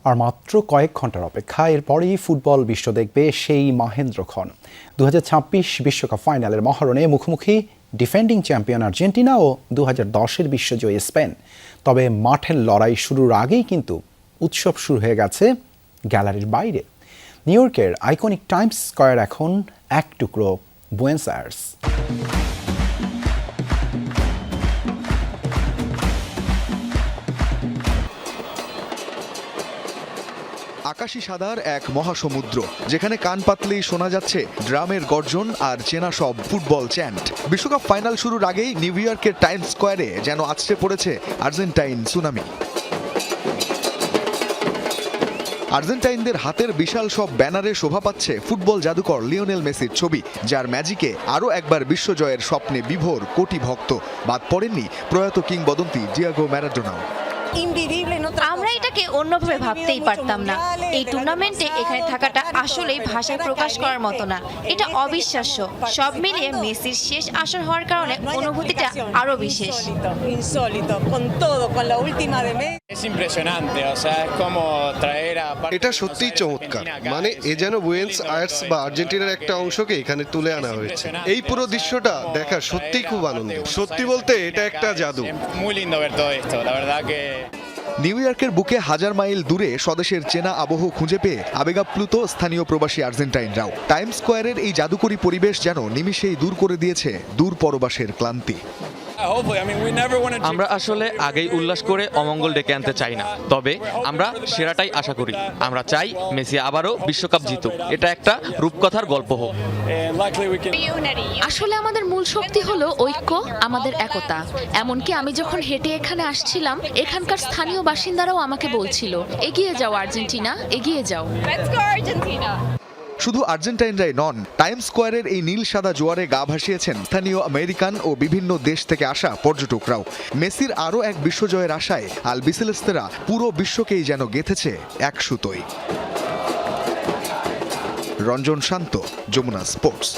আর মাত্র কয়েক ঘন্টার অপেক্ষা, এরপরেই ফুটবল বিশ্ব দেখবে সেই মাহেন্দ্রক্ষণ। 2026 বিশ্বকাপ ফাইনালের মহারণে মুখোমুখি ডিফেন্ডিং চ্যাম্পিয়ন আর্জেন্টিনা ও 2010-এর বিশ্বজয়ী স্পেন। তবে মাঠের লড়াই শুরুর আগেই কিন্তু উৎসব শুরু হয়ে গেছে গ্যালারির বাইরে। নিউ ইয়র্কের আইকনিক টাইমস স্কয়ার এখন এক টুকরো বুয়েনোস আয়ার্স। আকাশী সাদার এক মহাসমুদ্র, যেখানে কান পাতলেই শোনা যাচ্ছে ড্রামের গর্জন আর চেনা সব ফুটবল চ্যান্ট। বিশ্বকাপ ফাইনাল শুরুর আগেই নিউ ইয়র্কের টাইমস স্কয়ারে যেন আছড়ে পড়েছে আর্জেন্টাইন সুনামি। আর্জেন্টাইনদের হাতের বিশাল সব ব্যানারে শোভা পাচ্ছে ফুটবল জাদুকর লিওনেল মেসির ছবি, যার ম্যাজিকে আরও একবার বিশ্বজয়ের স্বপ্নে বিভোর কোটি ভক্ত। বাদ পড়েননি প্রয়াত কিংবদন্তি ডিয়েগো ম্যারাডোনাও। আমরা এটাকে অন্যভাবে ভাবতেই পারতাম না। এই টুর্নামেন্টে এখানে থাকাটা আসলেই ভাষায় প্রকাশ করার মতো না। এটা অবিশ্বাস্য। সব মিলিয়ে মেসির শেষ আসর হওয়ার কারণে অনুভূতিটা আরো বিশেষ। এটা সত্যিই চমৎকার। মানে এ যেন বুয়েনোস আয়ার্স বা আর্জেন্টিনার একটা অংশকে এখানে তুলে আনা হয়েছে। এই পুরো দৃশ্যটা দেখা সত্যিই খুব আনন্দের। সত্যি বলতে এটা একটা জাদু। নিউ ইয়র্কের বুকে হাজার মাইল দূরে স্বদেশের চেনা আবহ খুঁজে পেয়ে আবেগাপ্লুত স্থানীয় প্রবাসী আর্জেন্টাইনরাও। টাইমস স্কয়ারের এই জাদুকরী পরিবেশ যেন নিমিষেই দূর করে দিয়েছে দূর পরবাসের ক্লান্তি। আমরা আসলে আগেই উল্লাস করে অমঙ্গল ডেকে আনতে চাই না, তবে আমরা সেরাটাই আশা করি। আমরা চাই মেসি আবারও বিশ্বকাপ জিতুক। এটা একটা রূপকথার গল্প হোক। আসলে আমাদের মূল শক্তি হলো ঐক্য, আমাদের একতা। এমনকি আমি যখন হেঁটে এখানে আসছিলাম, এখানকার স্থানীয় বাসিন্দারাও আমাকে বলছিল, এগিয়ে যাও আর্জেন্টিনা, এগিয়ে যাও। শুধু আর্জেন্টাইনরাই নন, টাইমস স্কয়ারের এই নীল সাদা জোয়ারে গা ভাসিয়েছেন স্থানীয় আমেরিকান ও বিভিন্ন দেশ থেকে আসা পর্যটকরাও। মেসির আরও এক বিশ্বজয়ের আশায় আলবিসেলেস্তেরা পুরো বিশ্বকেই যেন গেঁথেছে এক সুতোয়। রঞ্জন শান্ত, যমুনা স্পোর্টস।